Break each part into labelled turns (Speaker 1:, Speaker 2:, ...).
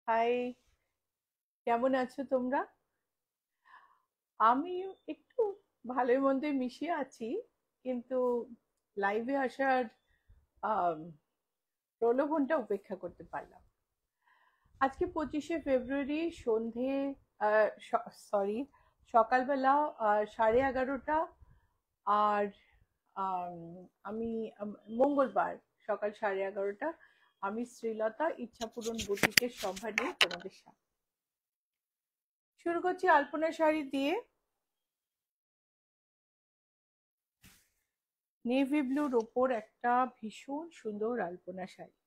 Speaker 1: High, কেমন আছো তোমরা? আমি একটু ভালোই মন্দে মিশিয়ে আছি, কিন্তু লাইভে আসার আম, প্রলোভনটা উপেক্ষা করতে পারলাম। আজকে 25শে ফেব্রুয়ারি সন্ধে, সরি, সকালবেলা 11:30। আর আম, আমি মঙ্গলবার সকাল 11:30। আমি শ্রীলতা ইচ্ছাপূরণ বুটিকের সভা নিয়ে তোমাদের সাথে শুরু করছি আলপনা শাড়ি দিয়ে। নেভি ব্লুর ওপর একটা ভীষণ সুন্দর আলপনা শাড়ি।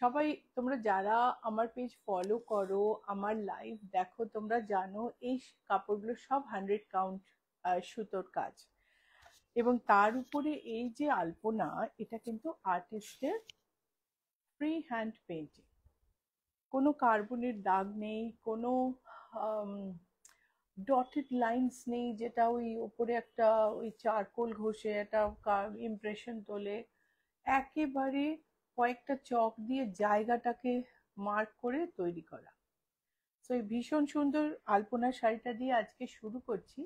Speaker 1: সবাই তোমরা যারা আমার পেজ ফলো করো, আমার লাইভ দেখো, তোমরা জানো এই কাপড়গুলো সব 100 কাউন্ট সুতোর কাজ। এবং তার উপরে এই যে আলপনা, এটা কিন্তু আর্টিস্টের ফ্রি হ্যান্ড পেন্টিং। কোনো কার্বনের দাগ নেই, কোনো ডটেড লাইন্স নেই যেটা ওই উপরে একটা ওই চারকোল ঘষে একটা ইমপ্রেশন তোলে। একেবারে কয়েকটা চক দিয়ে জায়গাটাকে মার্ক করে তৈরি করা। তো এই ভীষণ সুন্দর আলপনা শাড়িটা দিয়ে আজকে শুরু করছি।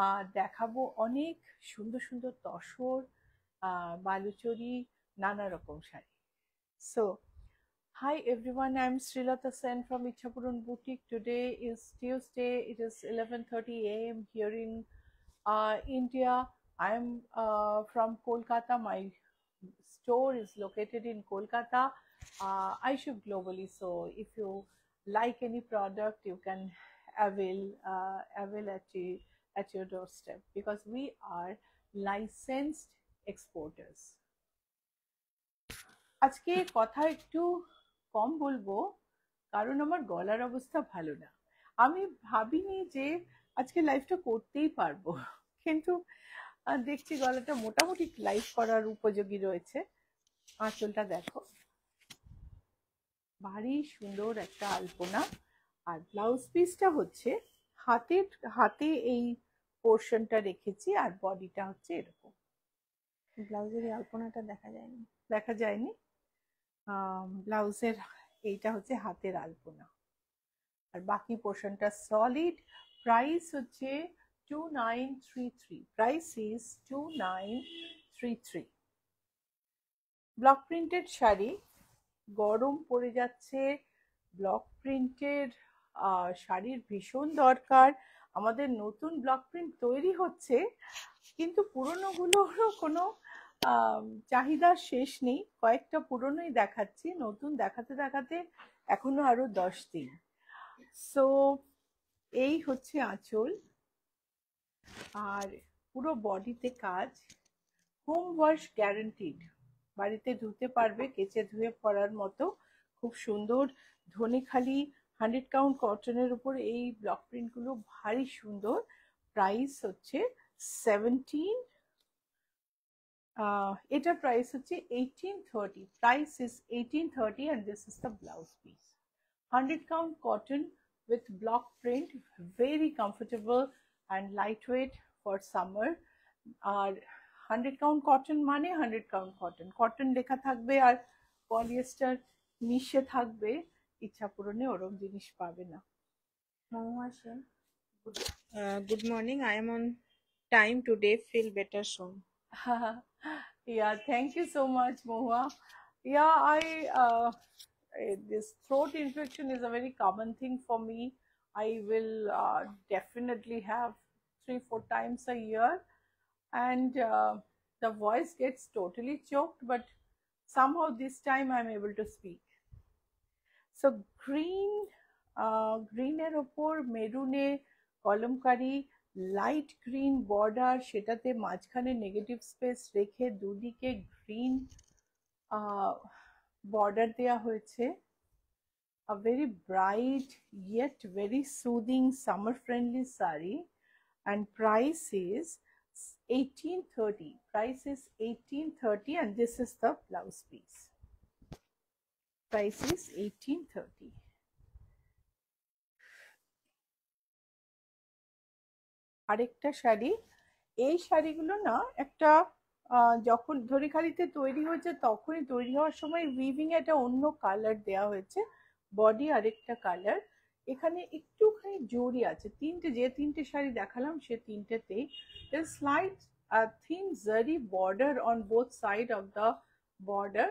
Speaker 1: আর দেখাবো অনেক সুন্দর সুন্দর তসর, বালুচরি, নানা রকম sari. So hi everyone, I'm Srilata Sen from Ichhapuran Boutique. Today is Tuesday. It is 11:30 a.m. here in India. I'm from Kolkata. My store is located in Kolkata. I ship globally, so if you like any product, you can avail at your doorstep, because we are licensed exporters. আজকে কথা একটু কম বলবো, কারণ আমার গলার অবস্থা ভালো না। আমি ভাবিনি যে আজকে লাইভটা করতেই পারবো, কিন্তু দেখছি গলাটা মোটামুটি লাইভ করার উপযোগী রয়েছে। আঁচলটা দেখো, ভারী সুন্দর একটা আলপনা। আর ব্লাউজ পিসটা হচ্ছে হাতের হাতে এই পোর্শনটা রেখেছি, আর বডিটা হচ্ছে এরকম।
Speaker 2: ব্লাউজের এই আলপনাটা দেখা যায়নি।
Speaker 1: দেখা যায়নি। ব্লাউজের এইটা হচ্ছে হাতের আলপনা, আর বাকি পোর্শনটা সলিড। প্রাইস হচ্ছে 2933। Price is 2933। Block printed sari, গরম পড়ে যাচ্ছে, ব্লক প্রিন্টেড শাড়ির ভীষণ দরকার। আমাদের নতুন ব্লক প্রিন্ট তৈরি হচ্ছে, কিন্তু পুরনোগুলোরও কোনো চাহিদার শেষ নেই। কয়েকটা পুরনোই দেখাচ্ছি, নতুন দেখাতে দেখাতে এখনো আরো 10 দিন। সো এই হচ্ছে আঁচল, আর পুরো বডিতে কাজ। হোম ওয়াশ গ্যারান্টিড, বাড়িতে ধুতে পারবে, কেচে ধুয়ে পরার মতো। খুব সুন্দর ধনেখালি 100 কাউন্ট কটনের উপর এই ব্লক প্রিন্টগুলো ভারী সুন্দর। প্রাইস হচ্ছে 17, এটার প্রাইস হচ্ছে 1830। Price is 1830 and this is the blouse piece. 100 count cotton with block print, very comfortable and lightweight for summer. আর 100 count cotton মানে 100 count cotton, কটন লেখা থাকবে আর পলিয়েস্টার মিশে থাকবে। ইচ্ছা পূরণে ওরম জিনিস পাবে না।
Speaker 2: মহুয়া Sen, good morning. I am on time today. Feel better soon.
Speaker 1: Yeah, thank you so much, Mohua. Yeah, this throat infection is a very common thing for me. I will definitely have 3-4 times a year, and the voice gets totally choked, but somehow this time I'm able to speak. So গ্রিনের ওপর মেরুনে kalamkari, light green border, সেটাতে মাঝখানে negative space রেখে দুদিকে green border দেওয়া হয়েছে। A very bright yet very soothing summer friendly saree, and price is 1830. Price is 1830 and this is the blouse piece. Price is 1830. আরেকটা শাড়ি, এই শাড়িগুলো না একটা যখন ধরিখালিতে তৈরি হয়েছে তখনই তৈরি হওয়ার সময় উইভিং একটা অন্য কালার দেওয়া হয়েছে, বডি আরেকটা কালার। এখানে একটুখানি জরি আছে, যে তিনটে শাড়ি দেখালাম সে তিনটেতেই slight thin zari border on both side of the border,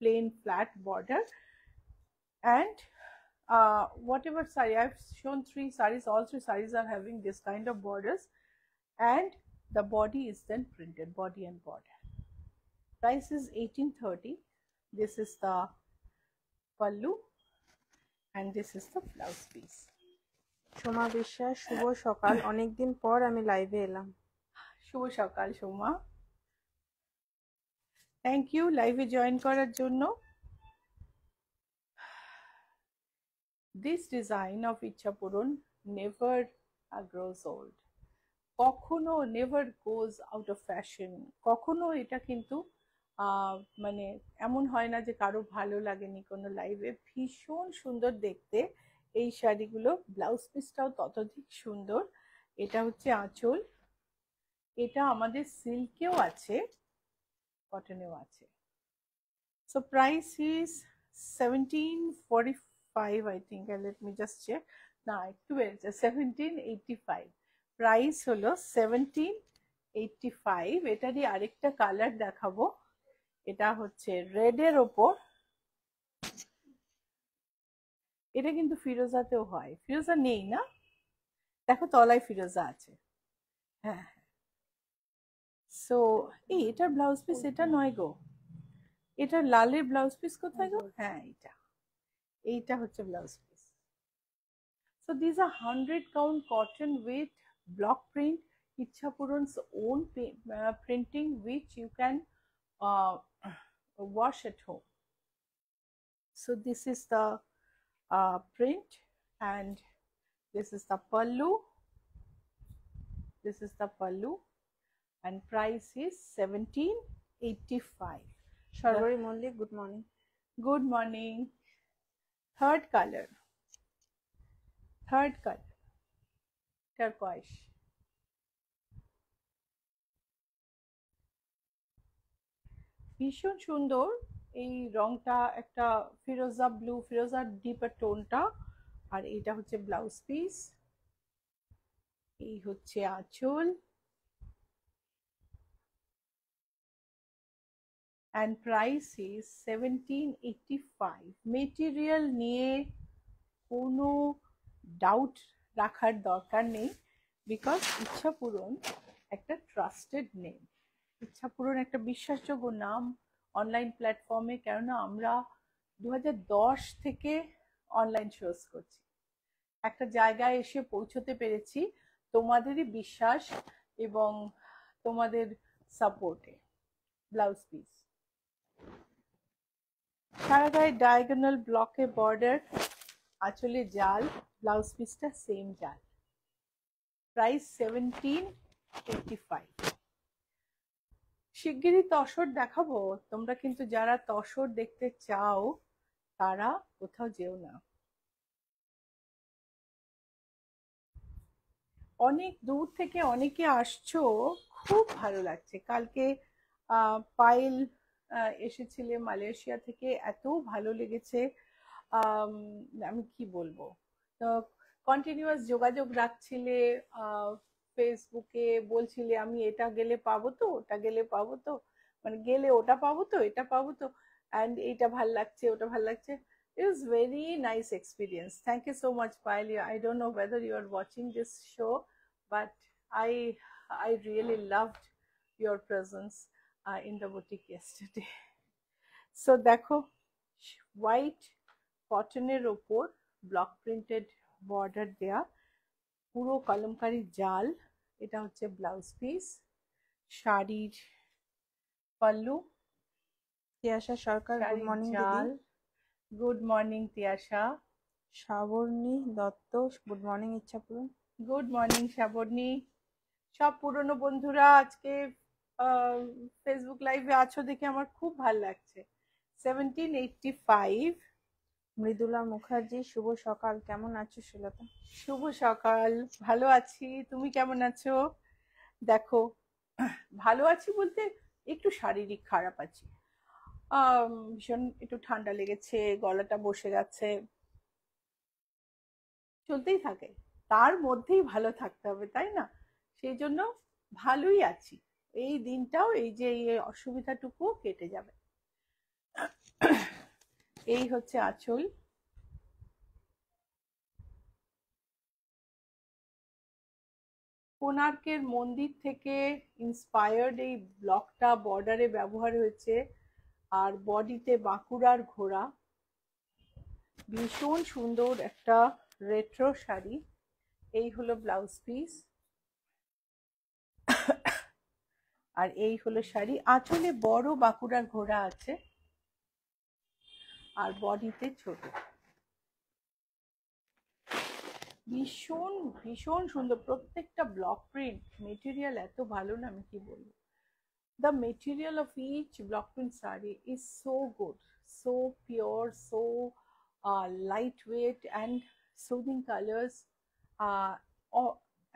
Speaker 1: plain flat border. And whatever saree I've shown, 3 sarees, all 3 sarees are having this kind of borders, and the body is then printed, body and border. Price is 1830. This is the pallu and this is the blouse piece.
Speaker 2: Soma বিশ্বাস, শুভ সকাল, অনেকদিন পর আমি লাইভে এলাম।
Speaker 1: শুভ সকাল Soma, thank you লাইভে join করার জন্য। This design of Ichhapuran never grows old, কখনো never goes out of fashion, কখনো এটা কিন্তু মানে এমন হয় না যে কারো ভালো লাগেনি কোনো লাইভে। ভীষণ সুন্দর দেখতে এই শাড়িগুলো, ব্লাউজ পিসটাও ততোধিক সুন্দর। এটা হচ্ছে আঁচল, এটা আমাদের সিল্কেও আছে, কটনেও আছে। So price is 1745 I think, and let me just check. না একটু বেড়েছে, 1785 প্রাইস হলো 1785। এটারই আরেকটা কালার দেখাবো, এটা হচ্ছে রেড এর ওপর। এটা কিন্তু ফিরোজাতেও হয়, ফিরোজা নেই না, দেখো তলায় ফিরোজা আছে। হ্যাঁ, সো এটার ব্লাউজ পিস এটা নয় গো, এটা লালের ব্লাউজ পিস কোথায় গো? হ্যাঁ এইটা হচ্ছে blouse piece. So these are 100 count cotton with block print, Ichhapuran's own printing, which you can wash at home. So this is the print, and this is the pallu. This is the pallu, and price is 1785.
Speaker 2: Sarbari Mallick, good morning.
Speaker 1: Good morning. Third color, turquoise. ভীষণ সুন্দর এই রংটা, একটা ফিরোজা blue, ফিরোজা ডিপের টোনটা, আর এটা হচ্ছে blouse piece, এই হচ্ছে আঁচল, and price is 1785. মেটেরিয়াল নিয়ে কোনো ডাউট রাখার দরকার নেই, বিকজ ইচ্ছাপূরণ একটা ট্রাস্টেড নেম, ইচ্ছাপূরণ একটা বিশ্বাসযোগ্য নাম অনলাইন প্ল্যাটফর্মে। কেননা আমরা 2010 থেকে অনলাইন শোজ করছি, একটা জায়গায় এসে পৌঁছতে পেরেছি তোমাদেরই বিশ্বাস এবং তোমাদের সাপোর্টে। ব্লাউজ পিস সারা গায়ে ডায়াগোনাল ব্লকে বর্ডার, আঁচলে জাল, ব্লাউজ পিসটা সেম জাল। প্রাইস 1785। শিগগিরই তসর দেখাবো, তোমরা কিন্তু যারা তসর দেখতে চাও তারা কোথাও যেও না। অনেক দূর থেকে অনেকে আসছো, খুব ভালো লাগছে। কালকে পায়েল এসেছিলে মালয়েশিয়া থেকে, এত ভালো লেগেছে, আমি কি বলবো। তো কন্টিনিউয়াস যোগাযোগ রাখছিলে ফেসবুকে, বলছিলে আমি এটা গেলে পাবো তো, ওটা গেলে পাবো তো, মানে গেলে ওটা পাবো তো, এটা পাবো তো, অ্যান্ড এইটা ভাল লাগছে, ওটা ভাল লাগছে। It was very nice experience. Thank you so much, Payal. I don't know whether you are watching this show, but I really loved your presence in the boutique yesterday. So দেখো, white কটনের ওপর block printed border দেয়া, পুরো কলমকারী জাল, এটা হচ্ছে blouse piece, শাড়ির pallu.
Speaker 2: Tiyasha Sarkar, good morning
Speaker 1: জাল,
Speaker 2: দিদি।
Speaker 1: Good morning Tiyasha.
Speaker 2: Shrabani Dutta, good morning Ichhapuran.
Speaker 1: Good morning Shrabani. সব পুরনো বন্ধুরা আজকে ফেসবুক লাইভে আছো দেখে আমার খুব ভালো লাগছে। 1785।
Speaker 2: মৃদুলা মুখার্জি, শুভ সকাল, কেমন আছো সুলতা?
Speaker 1: শুভ সকাল, ভালো আছি, তুমি কেমন আছো? দেখো, ভালো আছি বলতে একটু শারীরিক খারাপ আছি। ভীষণ একটু ঠান্ডা লেগেছে, গলাটা বসে গেছে, চলতেই থাকে, তার মধ্যেই ভালো থাকতে হবে, তাই না? সেই জন্য ভালোই আছি, এই দিনটাও এই যে এই অসুবিধাটুকু কেটে যাবে। এই হচ্ছে আঁচল। কোণার্কের মন্দির থেকে ইন্সপায়ার্ড এই ব্লকটা বর্ডারে ব্যবহার হয়েছে, আর বডিতে বাঁকুড়ার ঘোড়া, ভীষণ সুন্দর একটা রেট্রো শাড়ি। এই হলো ব্লাউজ পিস, আর এই হলো শাড়ি। আঁচলে বড় বাঁকুড়ার ঘোড়া আছে আর বডিতে ছোট, ভীষণ ভীষণ সুন্দর, প্রত্যেকটা ব্লক প্রিন্ট, মেটেরিয়াল এত ভালো না আমি কি বলবো। The material of each block print saree is so good, so pure, so lightweight and soothing colors,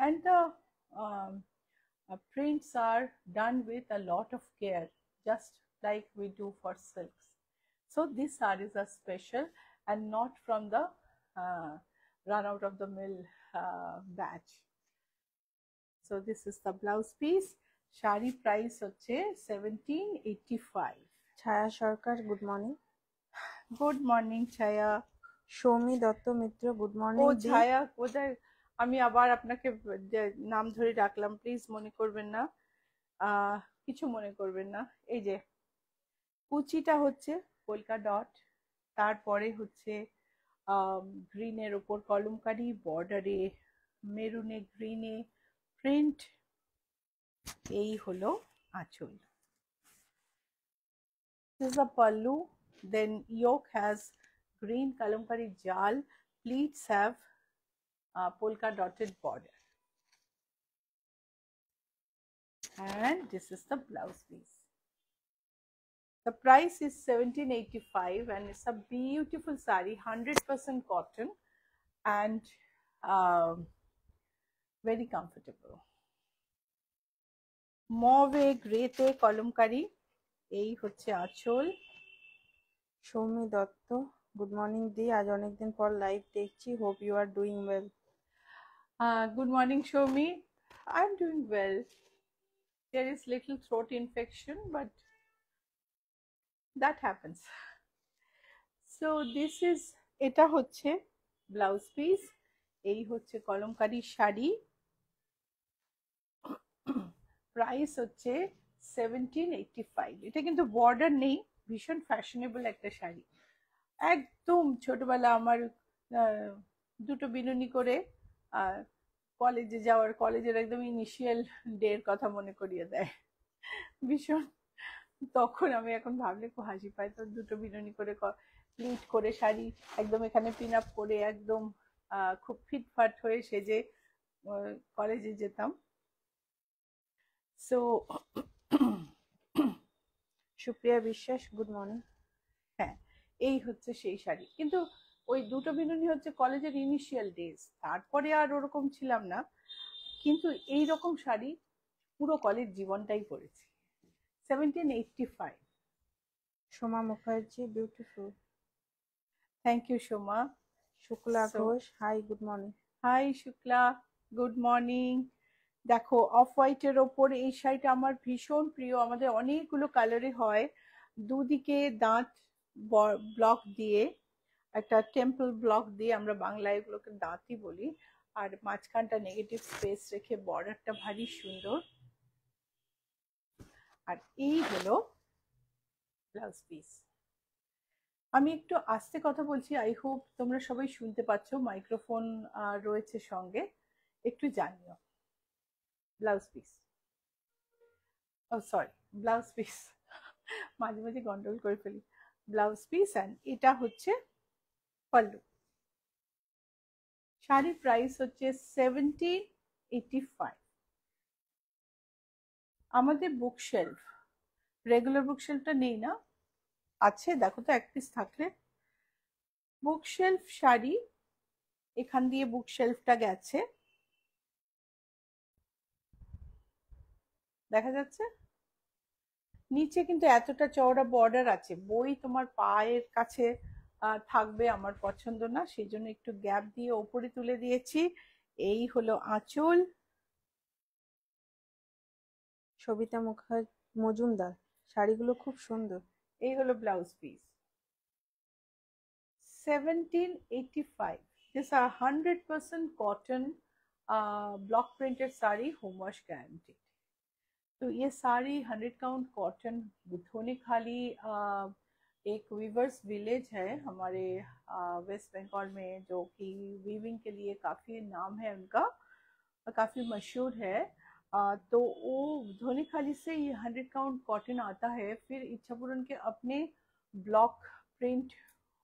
Speaker 1: and the um, prints are done with a lot of care, just like we do for silks. So these sarees are special and not from the run out of the mill batch. So this is the blouse piece. Sari price হচ্ছে 1785।
Speaker 2: ছায়া সরকার, good morning.
Speaker 1: Good morning ছায়া।
Speaker 2: সৌমি দত্ত মিত্র, good
Speaker 1: ও
Speaker 2: morning.
Speaker 1: ছায়া কোথায়, আমি আবার আপনাকে নাম ধরে ডাকলাম, প্লিজ মনে করবেন না, কিছু মনে করবেন না। এই যে কুচিটা হচ্ছে পোলকা ডট, তারপরে হচ্ছে গ্রিনের ওপর কলমকারি, বর্ডারে মেরুনে গ্রিনে প্রিন্ট, এই হলো আঁচল। This is a pallu, then yoke has green kalamkari jal, pleats have polka dotted border, and this is the blouse piece. The price is 1785 and it's a beautiful saree, 100% cotton and very comfortable. মভে গ্রেতে kalamkari, এই হচ্ছে আঁচল।
Speaker 2: Soumi Dutta, good morning দি, আজ অনেকদিন পর live দেখছি, hope you are doing well.
Speaker 1: Good morning Soumi, I am doing well, there is little throat infection but that happens. So this is, এটা হচ্ছে ব্লাউজ পিস, এই হচ্ছে কলমকারি শাড়ি, প্রাইস হচ্ছে 1785। এটা কিন্তু বর্ডার নেই, ভীষণ ফ্যাশনেবল একটা শাড়ি, একদম ছোটবেলা আমার দুটো বিনুনি করে কলেজে যাওয়ার, কলেজের একদম ইনিশিয়াল ডের কথা মনে করিয়ে দেয় ভীষণ। তখন আমি এখন ভাবলে খুব হাসি পাই, তো দুটো বিনুনি করে প্লিট করে শাড়ি একদম এখানে পিন আপ করে একদম খুব ফিটফাট হয়ে সেজে কলেজে যেতাম। সো
Speaker 2: সুপ্রিয়া বিশ্বাস, গুড মর্নিং।
Speaker 1: হ্যাঁ, এই হচ্ছে সেই শাড়ি, কিন্তু ওই দুটো বিনুনি হচ্ছে কলেজের ইনিশিয়াল ডেজ, তারপরে আর ওরকম ছিলাম না, কিন্তু এই রকম শাড়ি পুরো কলেজ জীবনটাই পরেছি। 1785।
Speaker 2: Soma Mukherjee, beautiful.
Speaker 1: Thank you Soma.
Speaker 2: Shukla Ghosh, hi good morning.
Speaker 1: Hi Shukla, good morning. দেখো অফ হোয়াইটের ওপর এই শাড়িটা আমার ভীষণ প্রিয়, আমাদের অনেকগুলো কালারে হয়, দুদিকে দাঁত ব্লক দিয়ে, একটা টেম্পল ব্লক দিয়ে, আমরা বাংলায় এগুলোকে দাঁতই বলি, আর মাঝখানটা নেগেটিভ স্পেস রেখে বর্ডারটা ভারী সুন্দর, আর এই হলো ব্লাউজ পিস। আমি একটু আস্তে কথা বলছি, আই হোপ তোমরা সবাই শুনতে পাচ্ছ, মাইক্রোফোন রয়েছে সঙ্গে, একটু জানিও। ব্লাউজ পিস, ও সরি ব্লাউজ পিস, মাঝে মাঝে গন্ডগোল করে ফেলি। ব্লাউজ পিস অ্যান্ড এটা হচ্ছে পাল্লু। শাড়ির প্রাইস হচ্ছে 1785। আমাদের বুক শেলফ, রেগুলার বুক শেলফটা নেই না, আছে দেখো তো এক পিস থাকলে। বুক শেলফ শাড়ি, এখান দিয়ে বুক শেলফটা গেছে, দেখা যাচ্ছে, নিচে কিন্তু এতটা চওড়া বর্ডার আছে, বই তোমার পায়ের কাছে থাকবে আমার পছন্দ না, সেই জন্য একটু গ্যাপ দিয়ে ওপরে তুলে দিয়েছি। এই হলো আঁচল।
Speaker 2: সবিতা মজুমদার, শাড়িগুলো খুব সুন্দর।
Speaker 1: এই হলো blouse piece. 1785। These are 100% cotton block printed sari, home wash guaranteed। तो ये साड़ी 100 काउंट कॉटन, धोनी खाली एक वीवर्स विलेज है हमारे वेस्ट बंगाल में, जो कि वीविंग के लिए काफ़ी नाम है उनका, काफ़ी मशहूर है। तो वो धोनी खाली से ये 100 काउंट कॉटन आता है, फिर इच्छापुरन के अपने ब्लॉक प्रिंट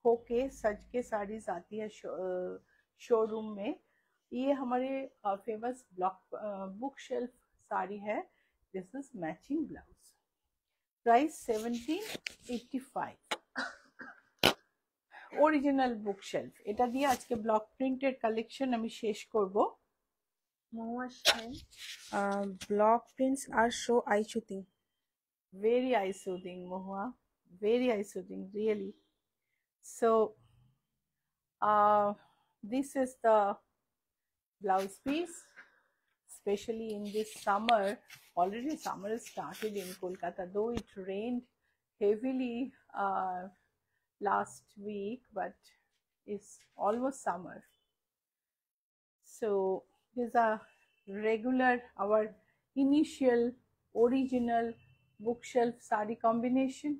Speaker 1: होके सज के साड़ीज आती है शोरूम में। ये हमारे famous block bookshelf sari है। This is matching blouse. Price 1785। Original bookshelf, এটা দিয়ে আজকে ব্লক প্রিন্টের কালেকশন আমি শেষ করব।
Speaker 2: মহুয়া সেন, ব্লক প্রিন্টস আর so eye soothing.
Speaker 1: Very eye soothing, Mohua, very eye soothing, really. So this is the blouse piece, especially in this summer. Already summer has started in Kolkata, though it rained heavily last week, but it's almost summer. So these are regular, our initial original bookshelf sari combination.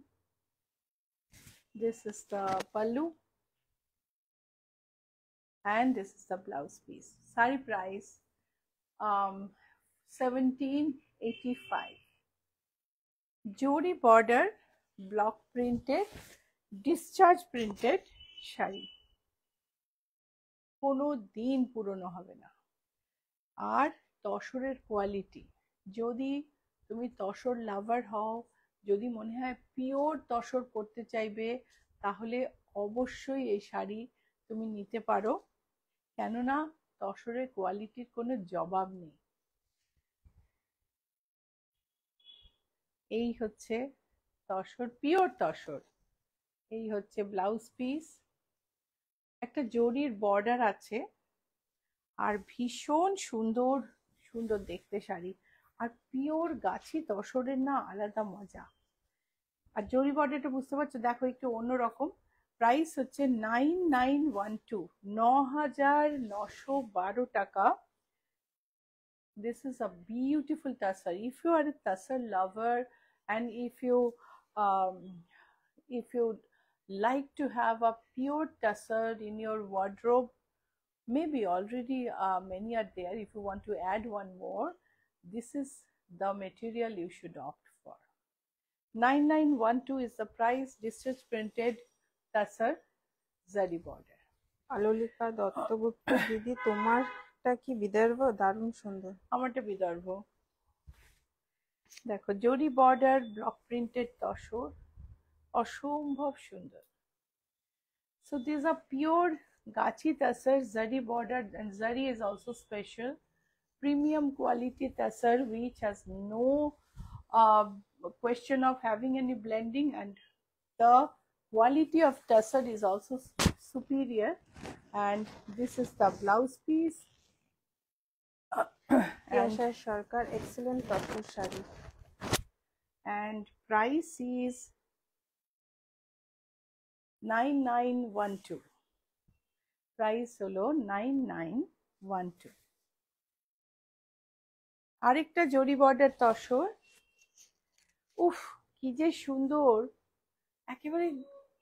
Speaker 1: This is the pallu and this is the blouse piece. Sari price 1785। জরি border block printed discharge printed sari, কোনো দিন পুরনো হবে না। আর তসরের quality, যদি তুমি তসর লাভার হও, যদি মনে হয় পিওর তসর পরতে চাইবে, তাহলে অবশ্যই এই শাড়ি তুমি নিতে পারো, কেননা তসরের কোয়ালিটির কোনো জবাব নেই। এই হচ্ছে তসর, পিওর তসর। এই হচ্ছে ব্লাউজ পিস, একটা জরির বর্ডার আছে, আর ভীষণ সুন্দর সুন্দর দেখতে শাড়ি, আর পিওর গাছি তসরের না আলাদা মজা। আর জরি বর্ডারটা বুঝতে পারছো, দেখো একটু অন্যরকম। প্রাইস হচ্ছে 9912, 9912 টাকা। This is a beautiful tassar. If you are a tassar lover and if you like to have a pure tassar in your wardrobe, maybe already many are there, if you want to add one more, this is the material you should opt for. 9912 is the price, distress printed tassar zari border.
Speaker 2: Alolika Duttagupta দিদি, তোমারটা কি বিদর্ভ? দারুণ সুন্দর।
Speaker 1: আমারটা বিদর্ভ। দেখো জরি border block printed tussar, অসম্ভব সুন্দর। So these are pure gachi tassar zari border, and zari is also special premium quality tassar which has no question of having any blending, and the quality of tassar is also superior. And this is the blouse piece.
Speaker 2: and Sarkar, excellent tassar shari.
Speaker 1: And price is 9912. Price holo 9912. আরেকটা জরি border tussar, উফ কি যে সুন্দর, একেবারে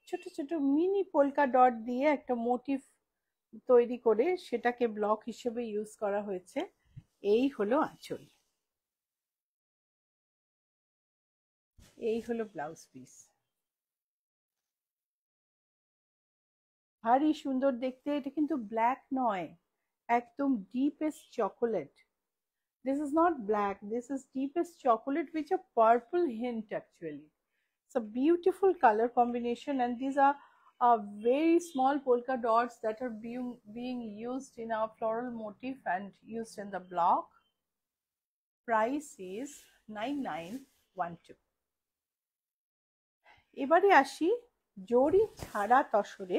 Speaker 1: ছোট ছোট mini polka dot দিয়ে একটা মোটিভ তৈরি করে সেটাকে ব্লক হিসেবে ইউজ করা হয়েছে। এই হলো আঁচল, এই হলো ব্লাউজ পিস। ভারী সুন্দর দেখতে। এটা কিন্তু ব্ল্যাক নয়, একদম deepest chocolate. This is not black, this is deepest chocolate with a purple hint actually. It's a beautiful color combination, and these are very small polka dots that are being used in our floral motif and used in the block. Price is 9912. এবারে আসি জরি ছাড়া তসরে।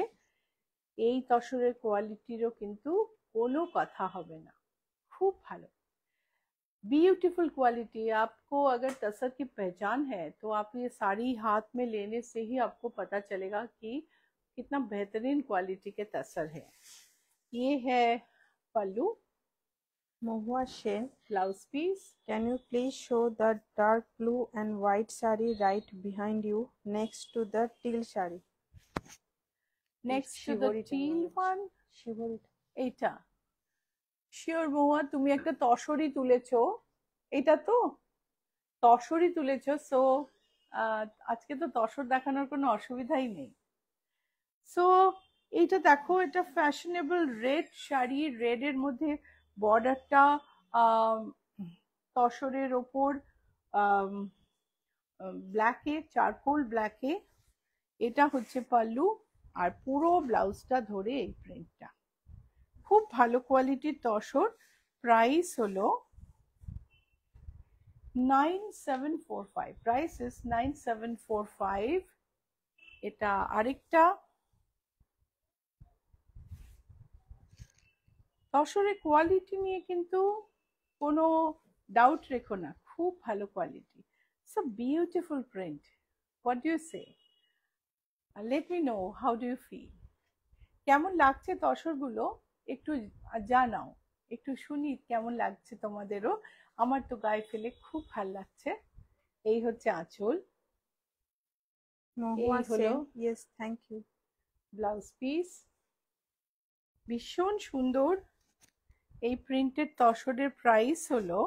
Speaker 1: এই তসরের কোয়ালিটিরও কিন্তু কোনো কথা হবে না, खूब ভালো, ब्यूटीफुल क्वालिटी। आपको अगर तसर की पहचान है तो आप ये साड़ी हाथ में लेने से ही आपको पता चलेगा कि कितना बेहतरीन क्वालिटी के तसर है। ये है pallu,
Speaker 2: Mohua Shen,
Speaker 1: blouse piece.
Speaker 2: can you please show the dark blue and white sari right behind you next to the teal sari?
Speaker 1: Next to the till one, এইটা শিওর মহুয়া তুমি একটা তসরই তুলেছো, এটা তো তসরই তুলেছো। সো আজকে তো তসর দেখানোর কোনো অসুবিধাই নেই। সো এইটা দেখো, এটা ফ্যাশনেবল রেড শাড়ি, রেড এর মধ্যে বর্ডারটা তসরের ওপর ব্ল্যাকে, চারকোল ব্ল্যাকে। এটা হচ্ছে পাল্লু, আর পুরো ব্লাউজটা ধরে এই প্রিন্টটা। খুব ভালো কোয়ালিটির তসর। প্রাইস হলো 9745, প্রাইস ইজ 9745। এটা আরেকটা তসরের কোয়ালিটি নিয়ে কিন্তু কোনো ডাউট রেখো না, খুব ভালো quality. So beautiful print, what do you say? Let me know how do you feel. কেমন লাগছে তসরগুলো একটু জানাও, একটু শুনি কেমন লাগছে তোমাদেরও। আমার তো গায়ে ফেলে খুব ভাল লাগছে। এই হচ্ছে আঁচল,
Speaker 2: Mohua
Speaker 1: এই হলো
Speaker 2: Shen, yes, thank you.
Speaker 1: Blouse piece. ভীষণ সুন্দর এই প্রিন্টেড তসরের প্রাইস হলো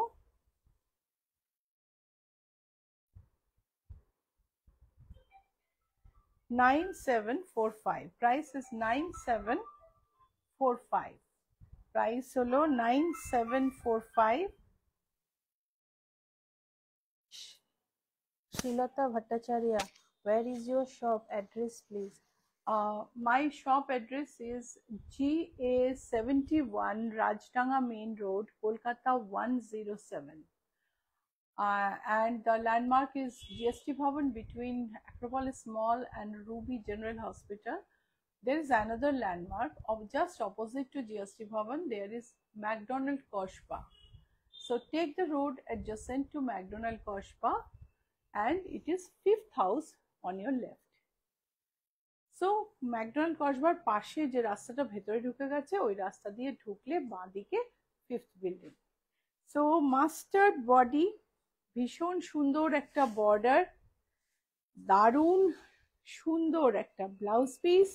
Speaker 1: 9745, প্রাইস ইজ 9745, প্রাইস হলো 9745।
Speaker 2: Shilata Bhattacharya, where is your shop address, please?
Speaker 1: My shop address is GA71 Rajdanga Main Road, Kolkata 107. And the landmark is GST Bhavan between Acropolis Mall and Ruby General Hospital. There is another landmark of just opposite to GST Bhavan. There is McDonald Koshpa. So take the road adjacent to McDonald Koshpa and it is 5th house on your left. So McDonald কসবার পাশে যে রাস্তাটা ভেতরে ঢুকে গেছে ওই রাস্তা দিয়ে ঢুকলে বাঁ দিকে 5th building. So mustard body, ভীষণ সুন্দর একটা বর্ডার, দারুণ সুন্দর একটা ব্লাউজ পিস,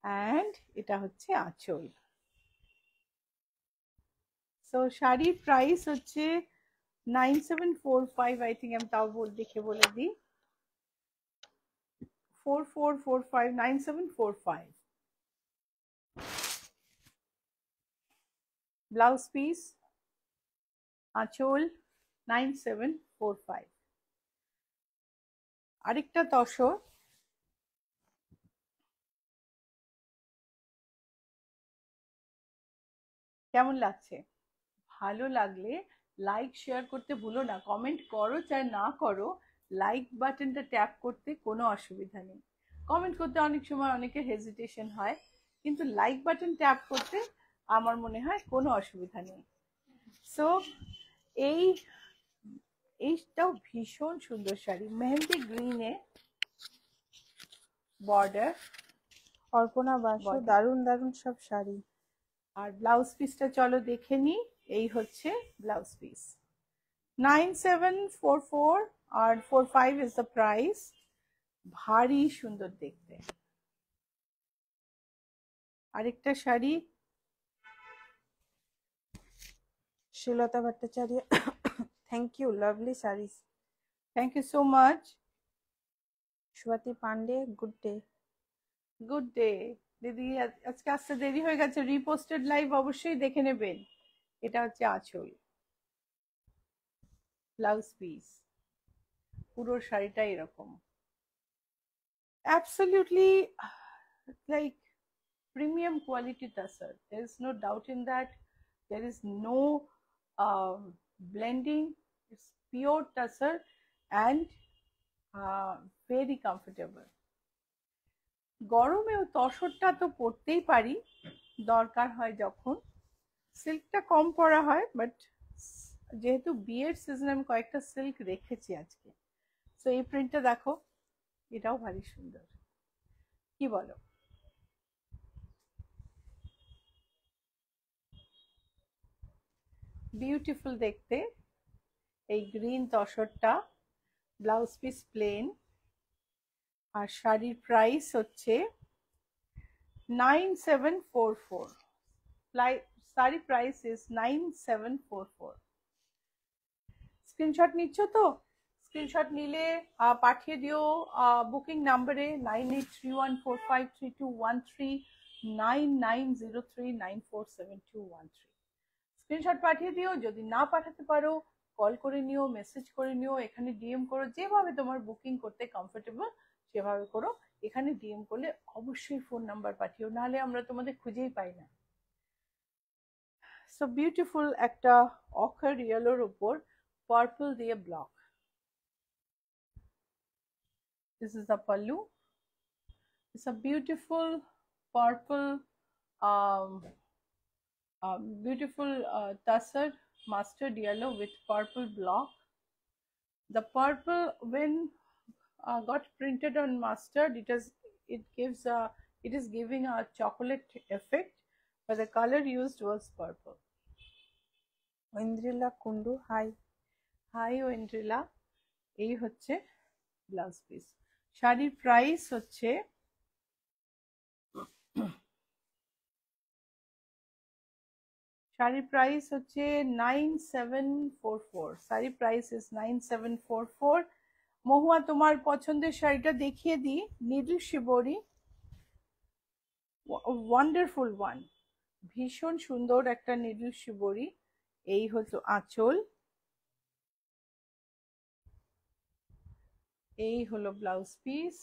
Speaker 1: অ্যান্ড এটা হচ্ছে আঁচল। সো শাড়ির প্রাইস হচ্ছে 9745, আই থিঙ্ক আমি তাও দেখে বলে দিই, 4445, 9745। ব্লাউজ পিস, আঁচল 9745। আরেকটা তসর, কেমন লাগছে? ভালো লাগলে লাইক শেয়ার করতে ভুলো না, কমেন্ট করো চাই না করো, লাইক বাটনটা ট্যাপ করতে কোনো অসুবিধা নেই। কমেন্ট করতে অনেক সময় অনেকের হেজিটেশন হয়, কিন্তু লাইক বাটন ট্যাপ করতে আমার মনে হয় কোনো অসুবিধা নেই। সো এইটাও ভীষণ সুন্দর শাড়ি, মেহেন্দি গ্রিনে বর্ডার,
Speaker 2: অর্পণা বাসু, দারুণ দারুণ সব শাড়ি।
Speaker 1: আর ব্লাউজ পিসটা চলো দেখে নি। এই হচ্ছে ব্লাউজ পিস, 9744 আর 45 ইজ দ্য প্রাইস। ভারী সুন্দর দেখতে। আরেকটা sari,
Speaker 2: Shilata Bhattacharya, thank you, lovely sarees.
Speaker 1: Thank you so much.
Speaker 2: Swati Pandey, good day.
Speaker 1: Good day দিদি, আজকে আসতে দেরি হয়ে গেছে, রিপোস্টেড লাইভ অবশ্যই দেখে নেবেন। এটা হচ্ছে আঁচল, ব্লাউজ পিস, পুরো শাড়িটা এরকম absolutely like premium quality tassar. There is no doubt in that. There is no blending. It's pure tassar and very comfortable. গরমেও তসরটা তো পরতেই পারি, দরকার হয় যখন। সিল্কটা কম পরা হয়, বাট যেহেতু বিয়ের সিজনে আমি কয়েকটা সিল্ক রেখেছি আজকে। তো এই প্রিন্টটা দেখো, এটাও ভারী সুন্দর, কি বলো? বিউটিফুল দেখতে এই গ্রিন তসরটা, ব্লাউজ পিস প্লেন, আর শাড়ির প্রাইস হচ্ছে 9744। Sari price is 9744। স্ক্রিনশট নিচ্ছ তো? স্ক্রিনশট নিলে পাঠিয়ে দিও বুকিং নাম্বারে 9831453213 9903947213। স্ক্রিনশট পাঠিয়ে দিও। যদি না পাঠাতে পারো কল করে নিও, মেসেজ করে নিও, এখানে ডিএম করো, যেভাবে তোমার বুকিং করতে কমফোর্টেবল সেভাবে করো। এখানে ডিএম করলে অবশ্যই ফোন নাম্বার পাঠিও, নাহলে আমরা তোমাদের খুঁজেই পাই না। সো বিউটিফুল একটা অখার ইয়েলোর উপর পার্পল দিয়ে block. This is the pallu. It's a beautiful purple, beautiful tussar mustard yellow with purple block. The purple, when got printed on mustard, it is giving a chocolate effect, but the color used was purple.
Speaker 2: Aindrila Kundu, hi.
Speaker 1: Hi Aindrila. এই হচ্ছে blouse piece. শাড়ির price হচ্ছে শাড়ির price হচ্ছে 9744। শাড়ির price is 9744। মহুয়া, তোমার পছন্দের শাড়িটা দেখিয়ে দিই। নিডল শিবরি, ওয়ান্ডারফুল ওয়ান, ভীষণ সুন্দর একটা নিডল শিবরি। এই হলো আঁচল, এই হলো ব্লাউজ পিস।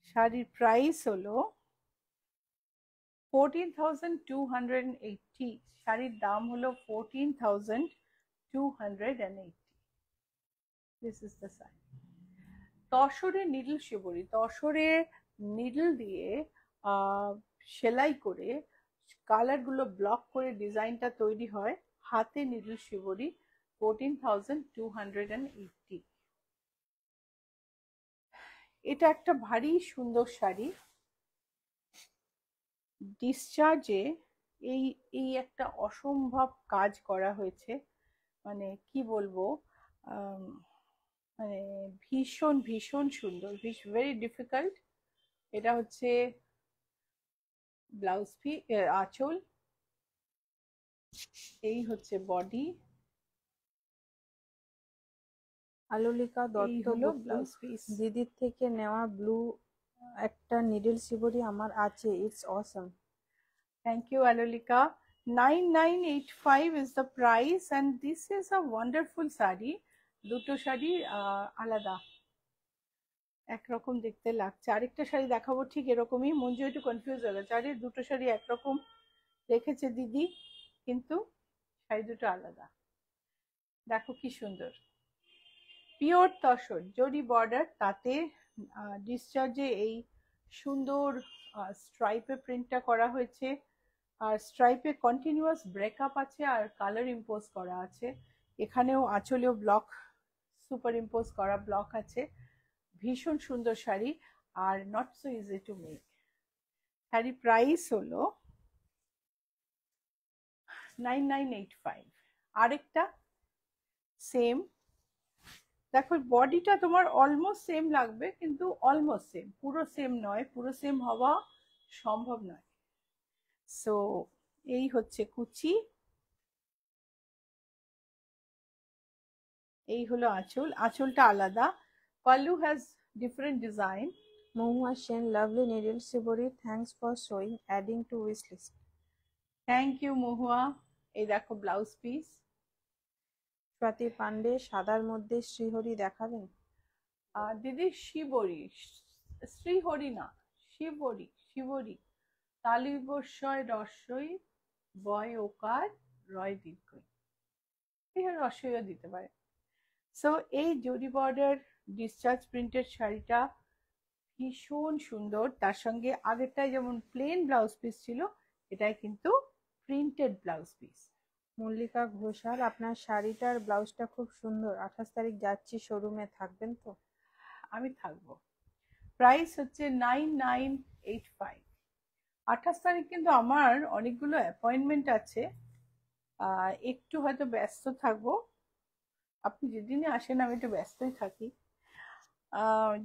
Speaker 1: শাড়ির প্রাইস হলো 14,280। শাড়ির দাম হলো 14,280। This is the sari. তসরে নিডল শিবরি, তসরে নিডল দিয়ে সেলাই করে কালার গুলো ব্লক করে ডিজাইনটা তৈরি হয়। হাতে নিডল শিবরি, 14,280। এটা একটা ভারী সুন্দর শাড়ি। ডিসচার্জে এই এই একটা অসম্ভব কাজ করা হয়েছে, মানে কি বলবো, মানে ভীষণ ভীষণ সুন্দর, ভেরি ডিফিকাল্ট। এটা হচ্ছে ব্লাউজ পিস, আঁচল, এই হচ্ছে body.
Speaker 2: Alolika Dutta,
Speaker 1: blouse piece.
Speaker 2: দিদির থেকে নেওয়া ব্লু একটা নিডল শিবরি আমার আছে, it's Assam.
Speaker 1: Thank you, Alolika. 9985 is the price, and this is a wonderful sari. দুটো শাড়ি আলাদা, একরকম দেখতে লাগছে। আরেকটা শাড়ি দেখাবো ঠিক এরকমই, মঞ্জু একটু কনফিউজ হয়ে গেছে, আরে দুটো শাড়ি একরকম রেখেছে দিদি, কিন্তু শাড়ি দুটো আলাদা। দেখো কি সুন্দর, পিওর তসর, জরি বর্ডার, তাতে ডিসচার্জে এই সুন্দর স্ট্রাইপে প্রিন্টটা করা হয়েছে। আর স্ট্রাইপে কন্টিনিউয়াস ব্রেকআপ আছে, আর কালার ইম্পোজ করা আছে। এখানেও আঁচলেও ব্লক, সুপার ইম্পোজ করা ব্লক আছে। ভীষণ সুন্দর sari, are not so easy to make. Sari price হলো 9985। আরেকটা সেম, দেখো বডিটা তোমার অলমোস্ট সেম লাগবে, কিন্তু অলমোস্ট সেম, পুরো সেম নয়, পুরো সেম হওয়া সম্ভব নয়। সো এই হচ্ছে কুচি, এই হলো আঁচল, আঁচলটা আলাদা। Pallu has different design.
Speaker 2: Mahua Sen, lovely needle shibori, thanks for showing, adding to wish list.
Speaker 1: Thank you Mahua. এই দেখো ব্লাউজ পিস।
Speaker 2: স্বাতি পান্ডে, সাদার মধ্যে শ্রীহরি দেখাবেন?
Speaker 1: দিদি শিবরি, শ্রীহরি না, শিবরি, শিবরি, তালিবস্যয় রস্যই বয় ওকার রয় দীর্ঘই, এই রসইও দিতে পারে। সো এই জরি বর্ডার ডিসচার্জ প্রিন্টেড শাড়িটা ভীষণ সুন্দর। তার সঙ্গে আগেরটায় যেমন প্লেন ব্লাউজ পিস ছিল, এটাই কিন্তু printed blouse piece.
Speaker 2: Mallika Ghoshal, আপনার শাড়িটার ব্লাউজটা খুব সুন্দর। 28 তারিখ যাচ্ছি শোরুমে, থাকবেন তো?
Speaker 1: আমি থাকবো। প্রাইস হচ্ছে 9985। 28 তারিখ কিন্তু আমার অনেকগুলো অ্যাপয়েন্টমেন্ট আছে, একটু হয়তো ব্যস্ত থাকবো। আপনি যেদিনই আসেন আমি একটু ব্যস্তই থাকি।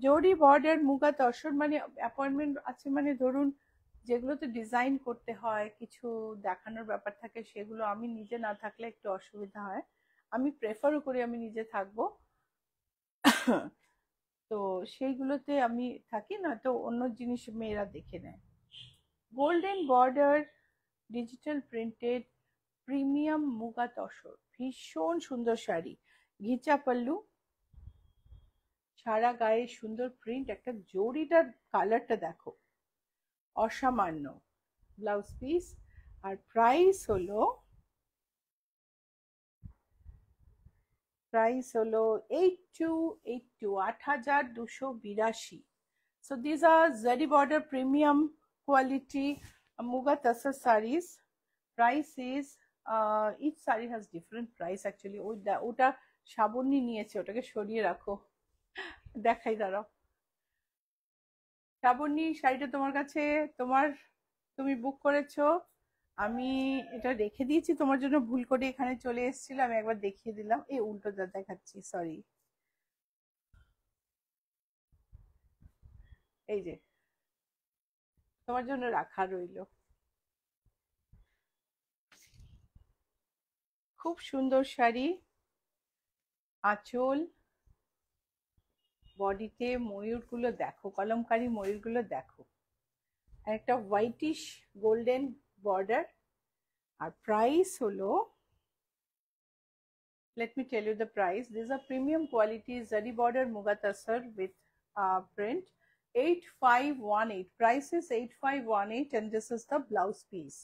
Speaker 1: জরি বর্ডার মুগা তসর মানে অ্যাপয়েন্টমেন্ট আছে, মানে ধরুন যেগুলোতে ডিজাইন করতে হয়, কিছু দেখানোর ব্যাপার থাকে, সেগুলো আমি নিজে না থাকলে একটু অসুবিধা হয়। আমি প্রেফারও করি আমি নিজে থাকবো। তো সেইগুলোতে আমি থাকি, না তো অন্য জিনিস মেয়েরা দেখে নেয়। Golden border digital printed premium muga tussar, ভীষণ সুন্দর শাড়ি, ঘিচা পাল্লু, সারা গায়ে সুন্দর প্রিন্ট, একটা জরিটার কালারটা দেখো অসামান্য। ব্লাউজ পিস আর প্রাইস হলো 8282। So these are Zari border premium quality Muga Tasar sarees. Price is each saree has different price actually. ওটা শ্রাবণী নিয়েছে, ওটাকে সরিয়ে রাখো, দেখাই দাঁড়াও। শ্রাবণী, শাড়িটা তোমার কাছে, তুমি বুক করেছো, আমি এটা রেখে দিয়েছি তোমার জন্য, ভুল করে এখানে চলে এসেছিল, আমি একবার দেখিয়ে দিলাম। এই উল্টোটা দেখাচ্ছি, সরি। এই যে তোমার জন্য রাখা রইলো। খুব সুন্দর শাড়ি, আঁচল, বডিতে ময়ূরগুলো দেখো, কলমকারী ময়ূরগুলো দেখো, একটা হোয়াইটিশ গোল্ডেন বর্ডার। আর প্রাইস হলো, let me tell you the price. These are premium quality zari border muga tasar with print. 8518, price is 8518 and this is the blouse piece.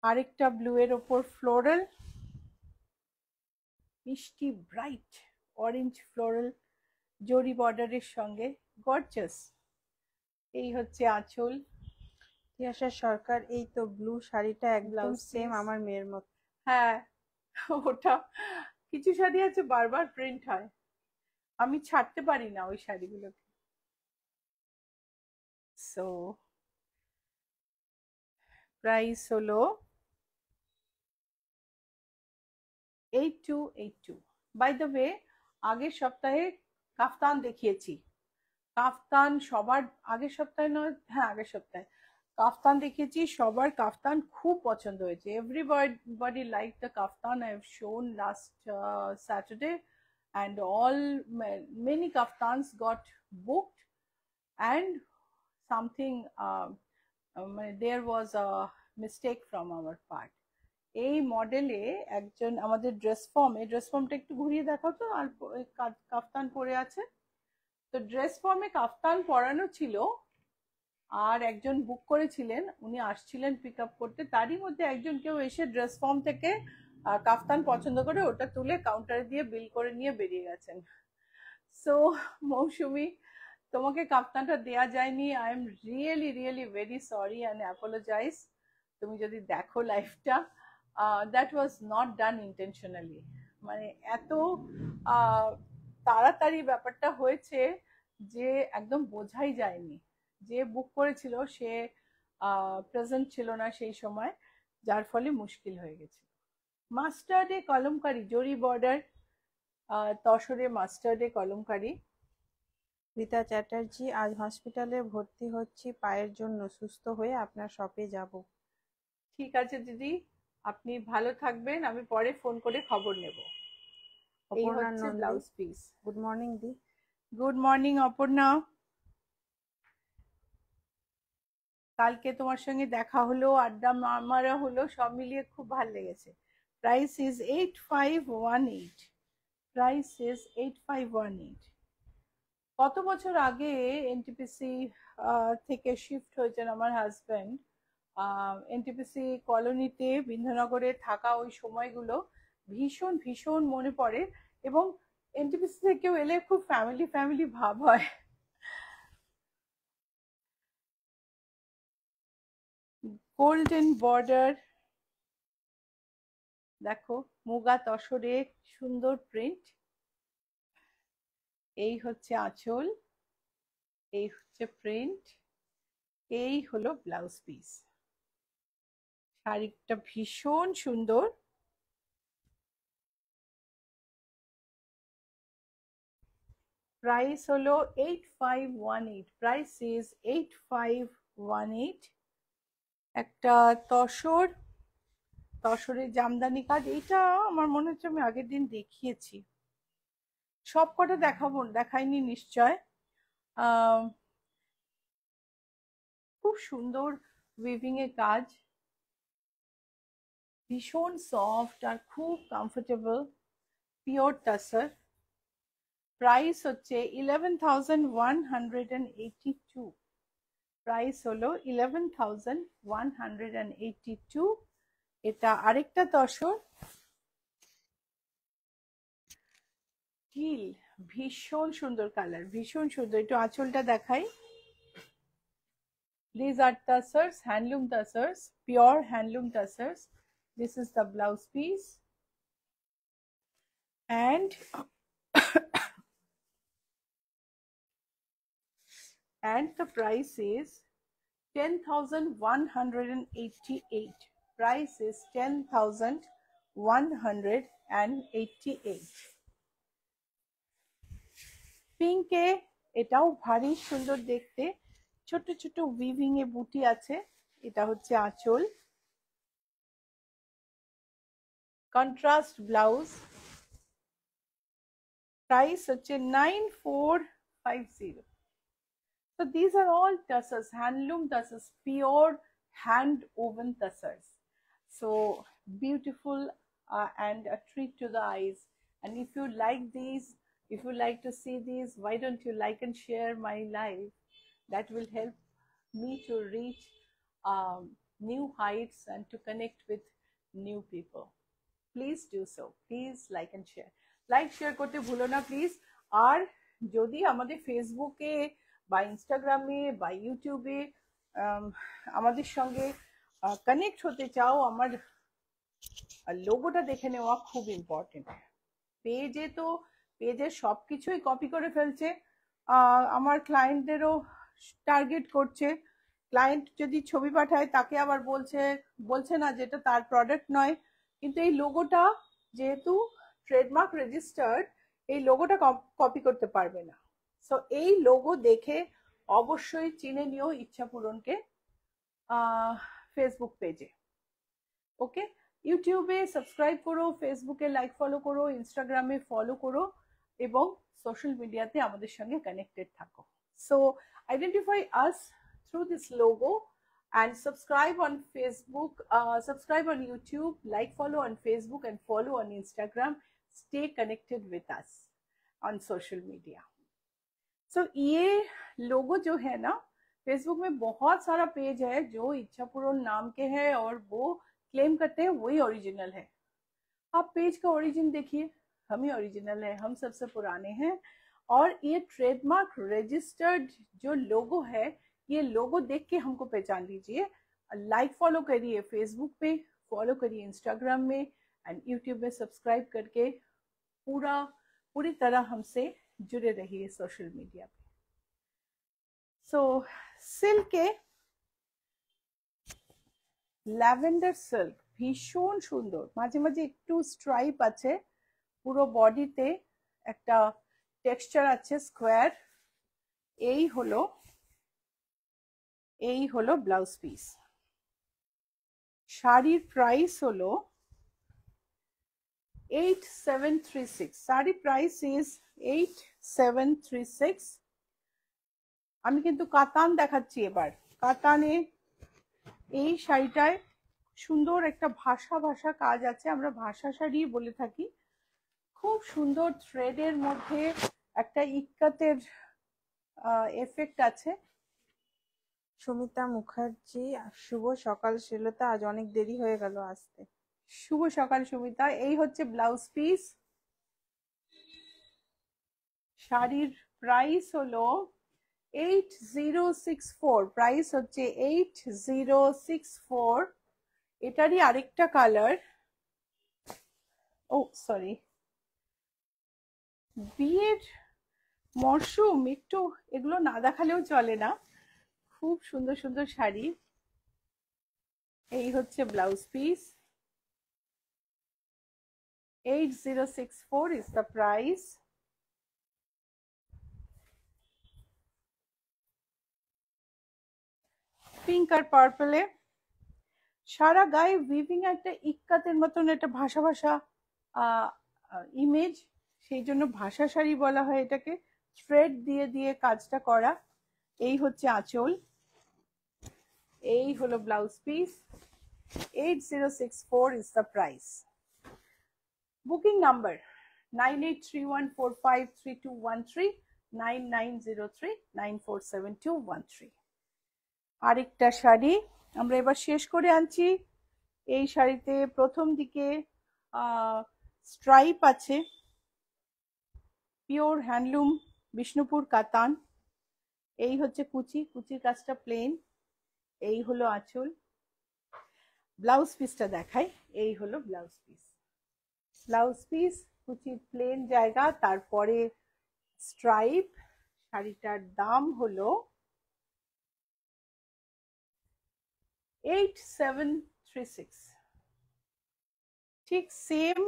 Speaker 1: আরেকটা ব্লু এর ওপর ফ্লোরাল, মিষ্টি ব্রাইট অরেঞ্জ ফ্লোরাল জরি বর্ডারের সঙ্গে, gorgeous. এই হচ্ছে আঁচল।
Speaker 2: তিয়াশা সরকার, এই তো ব্লু শাড়িটা একদম সেম আমার মেয়ের মতো।
Speaker 1: হ্যাঁ, ওটা কিছু শাড়ি আছে বারবার প্রিন্ট হয়, আমি ছাড়তে পারি না ওই শাড়িগুলোকে। সো প্রাইস হলো 8282। বাই দ্য ওয়ে, আগের সপ্তাহে কাফতান দেখিয়েছি, কাফতান সবার, আগের সপ্তাহে নয়, হ্যাঁ আগের সপ্তাহে কাফতান দেখিয়েছি, সবার কাফতান খুব পছন্দ হয়েছে। Everybody like the kaftan I have শোন last Saturday, and all many kaftans got booked, and something there was a mistake from our part. এই মডেলে একজন আমাদের ড্রেস ফর্মটা একটু ঘুরিয়ে দেখাও তো, আর কাফতান পরে আছে, তো ড্রেস ফর্মে কাফতান পরানো ছিল, আর একজন বুক করেছিলেন, উনি আসছিলেন পিক আপ করতে, তারই মধ্যে একজন কেউ এসে ড্রেস ফর্ম থেকে কাফতান পছন্দ করে ওটা তুলে কাউন্টারে দিয়ে বিল করে নিয়ে বেরিয়ে গেছেন। সো মৌসুমি, তোমাকে কাফতানটা দেয়া যায়নি, I am really really very sorry and apologise. তুমি যদি দেখো লাইফটা, that was not done intentionally, মানে এত তাড়াতাড়ি ব্যাপারটা হয়েছে যে একদম বোঝাই যায়নি। যে বুক করেছিল সে প্রেজেন্ট ছিল না সেই সময়, যার ফলে মুশকিল হয়ে গেছে। মাস্টার্ডে কলমকারি জরি বর্ডার তসরে মাস্টার্ডে কলমকারি।
Speaker 2: রীতা চ্যাটার্জি, আজ হসপিটালে ভর্তি হচ্ছি পায়ের জন্য, সুস্থ হয়ে আপনার শপে যাব।
Speaker 1: ঠিক আছে দিদি, আপনি ভালো থাকবেন, আমি পরে ফোন করে খবর নেব। এই হচ্ছে ব্লাউজ পিস।
Speaker 2: গুড মর্নিং দি।
Speaker 1: গুড মর্নিং অপর্ণা, কালকে তোমার সঙ্গে দেখা হলো, আড্ডা মারা হলো, সব মিলিয়ে খুব ভালো লেগেছে। Price is 8518, price is 8518। কত বছর আগে এনটিপিসি থেকে শিফট হয়েছেন আমার হাজব্যান্ড, এনটিপিসি কলোনিতে বিন্ধ্যানগরে থাকা ওই সময়গুলো ভীষণ ভীষণ মনে পড়ে, এবং এনটিপিসি থেকেও এলে খুব ফ্যামিলি ফ্যামিলি ভাব হয়। গোল্ডেন বর্ডার, দেখো মুগা তসরে সুন্দর প্রিন্ট। এই হচ্ছে আঁচল, এই হচ্ছে প্রিন্ট, এই হলো ব্লাউজ পিস। শাড়িটা ভীষণ সুন্দর। প্রাইস হলো 8518, প্রাইস ইজ 8518। একটা তসরের জামদানি কাজ, এইটা আমার মনে হচ্ছে আমি আগের দিন দেখিয়েছি, সব কটা দেখাইনি নিশ্চয়। খুব সুন্দর উইভিং এর কাজ, ভীষণ সফট আর খুব কমফোর্টেবল, পিওর টাসার। প্রাইস হচ্ছে 11,182, প্রাইস হলো 11,182। এটা আরেকটা তসর, টিল, ভীষণ সুন্দর কালার, ভীষণ সুন্দর। একটু আঁচলটা দেখাই। These are tussars, handloom tussars, pure handloom tussars. This is the blouse piece, and the price is 10,188. Price is 10,188. পিঙ্কে, এটাও ভারী সুন্দর দেখতে, ছোট ছোট উইভিং এ বুটি আছে। এটা হচ্ছে আঁচল, কন্ট্রাস্ট ব্লাউজ। প্রাইস হচ্ছে 9450। So these are all tussars, handloom tussars, pure hand woven tussars. So beautiful and a treat to the eyes. And if you like these, if you like to see these, why don't you like and share my live? That will help me to reach new heights and to connect with new people. Please do so. Please like and share. Like, share করতে ভুলো না please. আর যদি আমাদের ফেসবুকে বা ইনস্টাগ্রামে বা ইউটিউবে আমাদের সঙ্গে কানেক্ট হতে চাও, আমার লোগোটা দেখে নেওয়া খুব ইম্পর্টেন্ট। পেজে সবকিছুই কপি করে ফেলছে, আমার ক্লায়েন্টদেরও টার্গেট করছে। ক্লায়েন্ট যদি ছবি পাঠায় তাকে আবার বলছে না যেটা তার প্রোডাক্ট নয়। কিন্তু এই লোগোটা যেহেতু ট্রেডমার্ক রেজিস্টার্ড, এই লোগোটা কপি করতে পারবে না। সো এই লোগো দেখে অবশ্যই চিনে নিও ইচ্ছাপূরণকে ফেসবুক পেজে। ওকে, ইউটিউবে সাবস্ক্রাইব করো, ফেসবুকে লাইক ফলো করো, ইনস্টাগ্রামে ফলো করো, এবং সোশ্যাল মিডিয়াতে আমাদের সঙ্গে কানেক্টেড থাকো। So identify us through this logo and subscribe on Facebook, subscribe on YouTube, like follow on Facebook and follow on Instagram. Stay connected with us on social media. So ये लोगो जो है ना, Facebook में बहुत सारा page है जो इच्छापूर्ण नाम के हैं और वो क्लेम करते हैं वही ओरिजिनल है। आप पेज का ओरिजिन देखिए, हम ही ओरिजिनल है, हम सबसे पुराने हैं। और ये ट्रेडमार्क रजिस्टर्ड जो लोगो है, ये लोगो देख के हमको पहचान लीजिए। लाइक फॉलो करिए फेसबुक पे, फॉलो करिए इंस्टाग्राम में, एंड यूट्यूब में सब्सक्राइब करके पूरी तरह हमसे जुड़े रहिए सोशल मीडिया पे। सो सिल्क, ল্যাভেন্ডার সিল্ক, ভীষণ সুন্দর, মাঝে মাঝে একটু স্ট্রাইপ আছে, পুরো বডিতে একটা টেক্সচার আছে স্কোয়ার। এই হলো ব্লাউজ পিস। শাড়ির প্রাইস হলো 8736, শাড়ি প্রাইস ইজ 8736। আমি কিন্তু কাতান দেখাচ্ছি এবার। কাতানে এই শাড়িটায় সুন্দর একটা ভাষা কাজ আছে, আমরা ভাষা শাড়ি বলে থাকি। খুব সুন্দর থ্রেডের মধ্যে একটা ইক্কাতের এফেক্ট আছে।
Speaker 2: সুমিতা মুখার্জি, শুভ সকাল শ্রীলতা, আজ অনেক দেরি হয়ে গেল আসতে।
Speaker 1: শুভ সকাল সুমিতা। এই হচ্ছে ব্লাউজ পিস। শাড়ির প্রাইস হলো 8064, প্রাইস হচ্ছে 8064। এটারই আরেকটা কালার, ও সরি, বিয়ের মরশুম, একটু এগুলো না দেখালেও চলে না। খুব সুন্দর সুন্দর শাড়ি। এই হচ্ছে blouse piece. 8064 is the price. Pink আর পার্পলে সারা গায়ে উইভিং, একটা ইক্কাতের মতন একটা ভাষা ভাষা ইমেজ, সেই জন্য ভাষা শাড়ি বলা হয় এটাকে। থ্রেড দিয়ে দিয়ে কাজটা করা। এই হচ্ছে আঁচল, এই হলো blouse piece. 8064 is the price. Booking number 9831453213, 9903947213। আরেকটা শাড়ি আমরা এবার শেষ করে আনছি। এই শাড়িতে প্রথম দিকে স্ট্রাইপ আছে, পিওর হ্যান্ডলুম বিষ্ণুপুর কাতান। এই হচ্ছে কুচি, কুচির কাজটা প্লেন। এই হলো আঁচল। ব্লাউজ পিসটা দেখাই। এই হলো ব্লাউজ পিস। ব্লাউজ পিস, কুচির প্লেন জায়গা, তারপরে স্ট্রাইপ। শাড়িটার দাম হলো 8736, ঠিক সেম।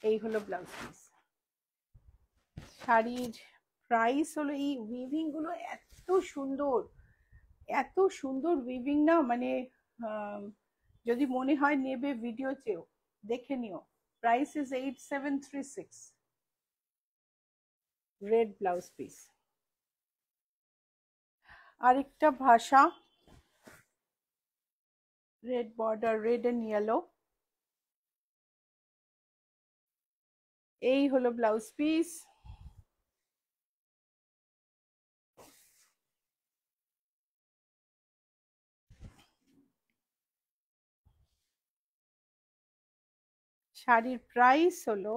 Speaker 1: এই হলো ব্লাউজ পিস। শাড়ির প্রাইস হলো, এই উইভিং গুলো এত সুন্দর, এত সুন্দর উইভিং না, মানে যদি মনে হয় নেবে ভিডিও চেয়েও দেখে নিও। Price is 8736। Red blouse piece. আরেকটা ভাষা, red border, red and yellow. এই হলো ব্লাউজ পিস। শাড়ির প্রাইস হলো,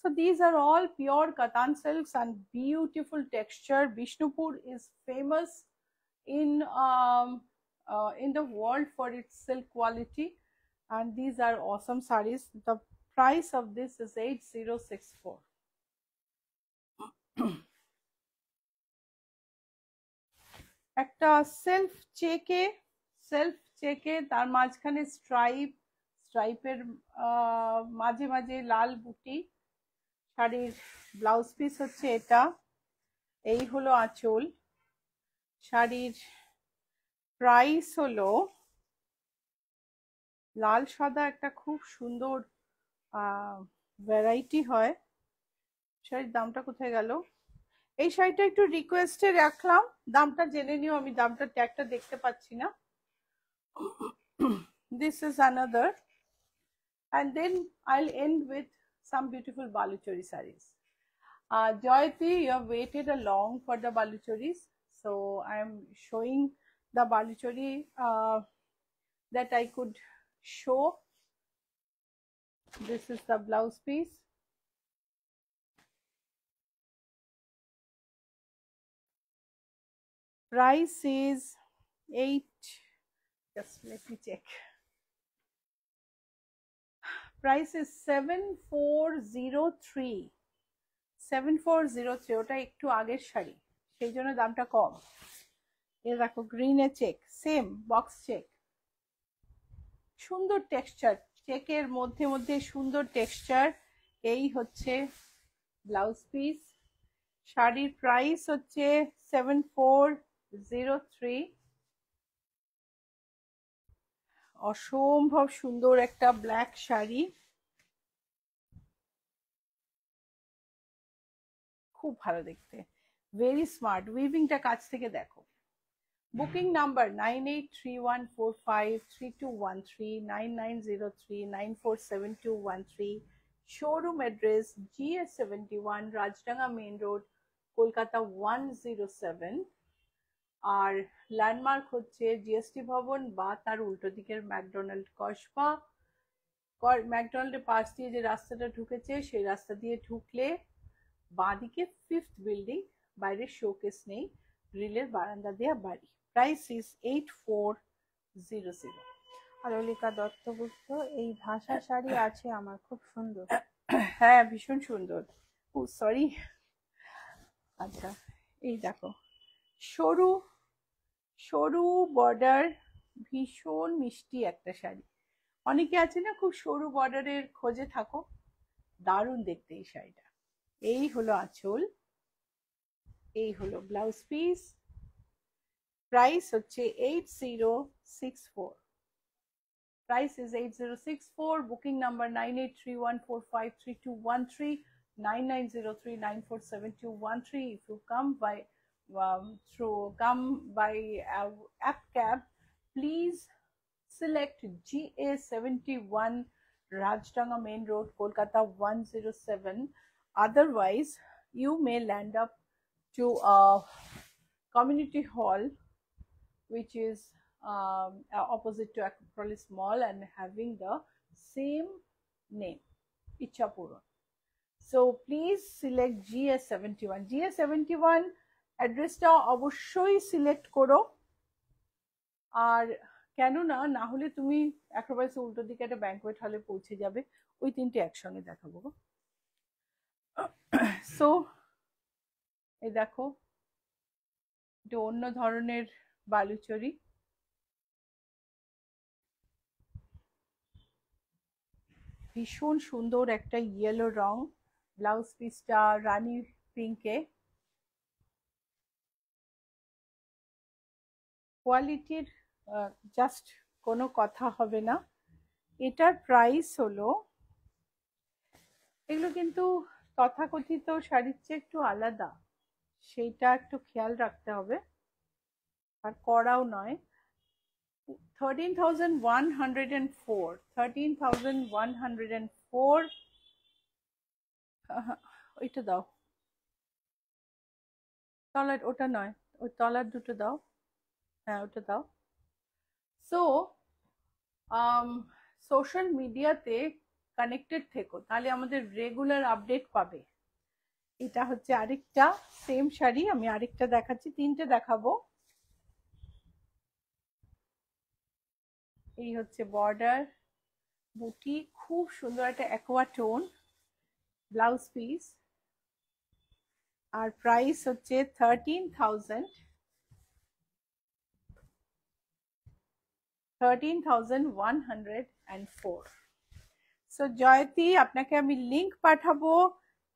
Speaker 1: so these are all pure Katan silks and beautiful texture. Bishnupur is famous in the world for its silk quality, and these are awesome sarees. The price of this is 8064. একটা self চেকে তার মাঝখানে stripe, স্ট্রাইপের মাঝে মাঝে লাল বুটি। শাড়ির blouse piece হচ্ছে এটা। এই হলো আঁচল। শাড়ির প্রাইস হলো, লাল সাদা একটা খুব সুন্দর ভ্যারাইটি হয়। শাড়ির দামটা কোথায় গেল? এই শাড়িটা একটু রিকোয়েস্টে রাখলাম, দামটা জেনে নিও। আমি দামটা ট্যাগটা দেখতে পাচ্ছি না। This is another, and then I'll end with some beautiful Baluchari sarees. Jayati, you have waited a long for the Balucharis, so I am showing the Baluchari that I could show. This is the blouse piece. Price is 8, just let me check. Price is 7403. 7403, ওটা একটু আগের শাড়ি, সেই জন্য দামটা কম। এ দেখো গ্রিনে check, same box check, সুন্দর texture, চেকের মধ্যে মধ্যে সুন্দর টেক্সচার। এই হচ্ছে ব্লাউজ পিস। শাড়ির প্রাইস হচ্ছে 7403। অসম্ভব সুন্দর একটা ব্ল্যাক শাড়ি, খুব ভালো দেখতে, ভেরি স্মার্ট। উইভিংটা কাছ থেকে দেখো। Booking number 9831453213, 9903947213। Showroom address GS71, Rajdanga main road, Kolkata 107। আর ল্যান্ডমার্ক হচ্ছে জিএসটি ভবন বা তার উল্টো দিকের ম্যাকডোনাল্ড কসবা। ম্যাকডোনাল্ডের পাশ দিয়ে যে রাস্তাটা ঢুকেছে সেই রাস্তা দিয়ে ঢুকলে বাঁদিকে 5th বিল্ডিং, বাইরে শোকেস নেই, গ্রিলের বারান্দা দেওয়া বাড়ি। Price is 8400।
Speaker 2: আলোলিকা দত্তগুপ্ত, এই ভাষা শাড়ি আছে আমার, খুব সুন্দর।
Speaker 1: হ্যাঁ ভীষণ সুন্দর। ও সরি, আচ্ছা এই দেখো সরু সরু বর্ডার, ভীষণ মিষ্টি একটা শাড়ি। অনেকে আছে না খুব সরু বর্ডারের খোঁজে থাকো, দারুণ দেখতে এই শাড়িটা। এই হলো আঁচল, এই হলো ব্লাউজ পিস। প্রাইস হচ্ছে 8064। Price is 8064। Booking number 9831453213, 9903947213। If you come by app cab, please select GA71 Rajdanga Main Road, Kolkata 107. Otherwise, you may land up to a community hall which is opposite to Acropolis Mall and having the same name, Ichapuram. So please select GS71. GS71 অ্যাড্রেসটা অবশ্যই select করো। আর কেননা না হলে তুমি অ্যাক্রোপলিসের উল্টো দিকে একটা ব্যাংকোয়েট হলে পৌঁছে যাবে, ওই তিনটে একসঙ্গে দেখাবো। সো এই দেখো এটা অন্য ধরনের বালুচরি, ভীষণ সুন্দর একটা ইয়েলো রং, ব্লাউজ পিসটা রানী পিঙ্কে। কোয়ালিটির জাস্ট কোনো কথা হবে না। এটার প্রাইস হলো, এগুলো কিন্তু তথাকথিত শাড়ির চেয়ে একটু আলাদা, সেইটা একটু খেয়াল রাখতে হবে, আর করাও নয়। 13,104, 13,104। ওইটা দাও, তলার ওটা নয়, ওই তলার দুটো দাও, হ্যাঁ ওটা দাও। সো সোশ্যাল মিডিয়াতে কানেক্টেড থেকো, তাহলে আমাদের রেগুলার আপডেট পাবে। এটা হচ্ছে আরেকটা সেম শাড়ি, আমি আরেকটা দেখাচ্ছি, তিনটে দেখাবো। এই হচ্ছে বর্ডার, বুটি, খুব সুন্দর একটা অ্যাকোয়া টোন, ব্লাউজ পিস। আর প্রাইস হচ্ছে 13,104। সো জয়তী, আপনাকে আমি লিংক পাঠাবো,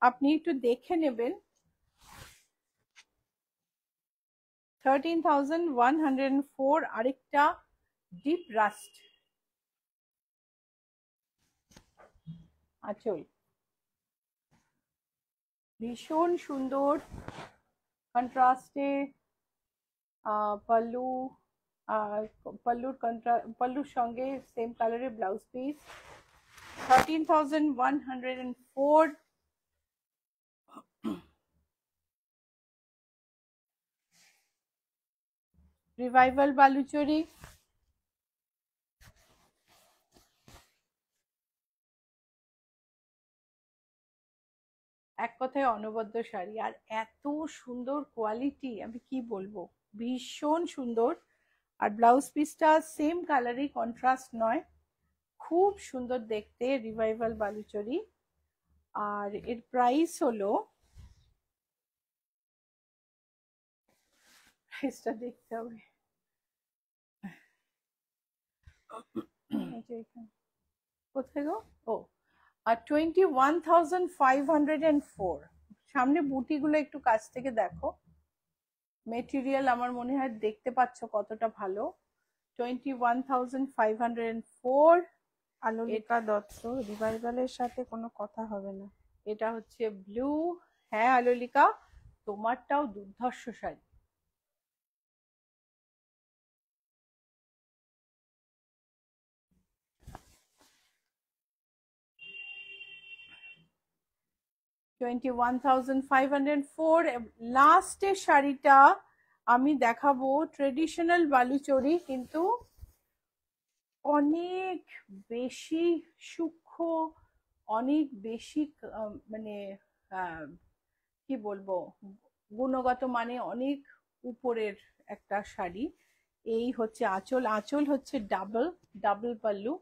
Speaker 1: আপনি একটু দেখে নেবেন। 13,104। আরেকটা ডিপ রাস্ট আঁচল, ভীষণ সুন্দর কন্ট্রাস্টে। পল্লুর সঙ্গে সেম কালারের ব্লাউজ পিস। 13,104। রিভাইভাল বালুচরি, এক কথায় অনবদ্য শাড়ি, আর এত সুন্দর কোয়ালিটি আমি কি বলবো, ভীষণ সুন্দর। আর ব্লাউজ পিসটা সেম কালারই, কন্ট্রাস্ট নয়, খুব সুন্দর দেখতে, রিভাইভাল বালুচরি। আর এর প্রাইস হলো, প্রাইসটা দেখতে হবে, কোথায় গো, ও 21,504। সামনে বুটিগুলো একটু কাছ থেকে দেখো, মেটেরিয়াল আমার মনে হয় দেখতে পাচ্ছ কতটা ভালো। 21,504।
Speaker 2: আলোলিকা দত্ত, রিভাইভালের সাথে কোনো কথা হবে না।
Speaker 1: এটা হচ্ছে ব্লু। হ্যাঁ আলোলিকা, তোমারটাও দুর্ধর্ষ শাড়ি। $21,504। লাস্টের শাড়িটা আমি দেখাবো ট্রেডিশনাল বালুচরি, কিন্তু অনেক বেশি সূক্ষ্ম, অনেক বেশি মানে কি বলবো, গুণগত মানে অনেক উপরের একটা শাড়ি। এই হচ্ছে আঁচল, আঁচল হচ্ছে ডাবল ডাবল পাল্লু,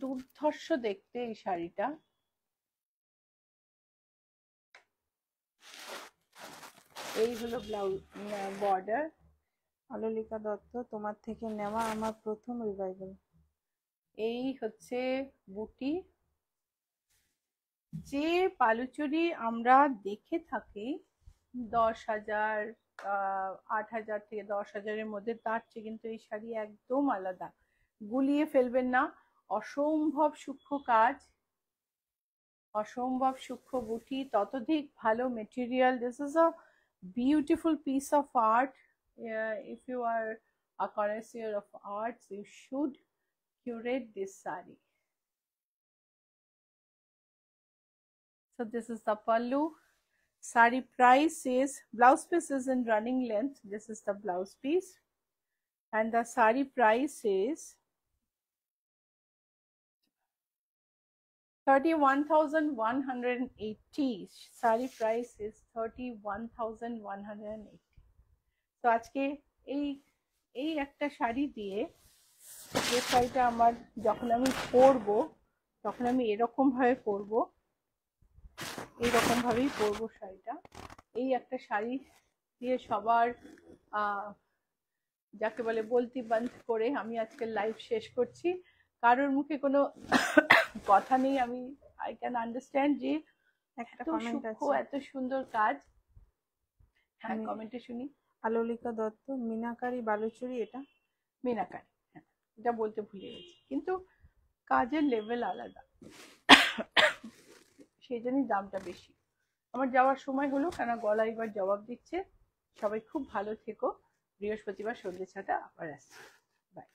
Speaker 1: দুর্ধর্ষ দেখতে এই শাড়িটা। এই হলো ব্লাউজ বর্ডার।
Speaker 2: আলোলিকা দত্ত, তোমার থেকে নেওয়া আমার প্রথম রিভাইভাল।
Speaker 1: এই হচ্ছে বুটি। যে বালুচরি আমরা দেখে থাকি 10,000, 8,000 থেকে 10,000-এর মধ্যে, তার চেয়ে কিন্তু এই শাড়ি একদম আলাদা। গুলিয়ে ফেলবেন না, অসম্ভব সূক্ষ্ম কাজ, অসম্ভব সূক্ষ্ম বুটি, ততোধিক ভালো material. This is a beautiful piece of art. If you are a connoisseur of arts, you should curate this sari. So this is the pallu. Sari price is, blouse piece is in running length. This is the blouse piece, and the sari price is 31,180. Sari price is 31,180. তো আজকে এই এই একটা শাড়ি দিয়ে, যে শাড়িটা আমার যখন আমি পরবো তখন আমি এরকম ভাবে পরবো, এইরকম ভাবেই পরবো শাড়িটা। এই একটা শাড়ি দিয়ে সবার যাকে বলে বলতি বন্ধ করে আমি আজকে লাইভ শেষ করছি। কারোর মুখে কোনো কথা নেই, আমি আই ক্যান আন্ডারস্ট্যান্ড যে
Speaker 2: একটা কমেন্ট আছে,
Speaker 1: এত সুন্দর কাজ। হ্যাঁ, কমেন্টে শুনি।
Speaker 2: আলোলিকা দত্ত, মিনাকারি বালুচরি এটা?
Speaker 1: মিনাকারি, হ্যাঁ, এটা বলতে ভুলে গেছি, কিন্তু কাজের লেভেল আলাদা, সেই জন্যই দামটা বেশি। আমার যাওয়ার সময় হলো, কেন গলা এবার জবাব দিচ্ছে। সবাই খুব ভালো থেকো। বৃহস্পতিবার সন্ধ্যে 6টা আবার আসছি। বাই।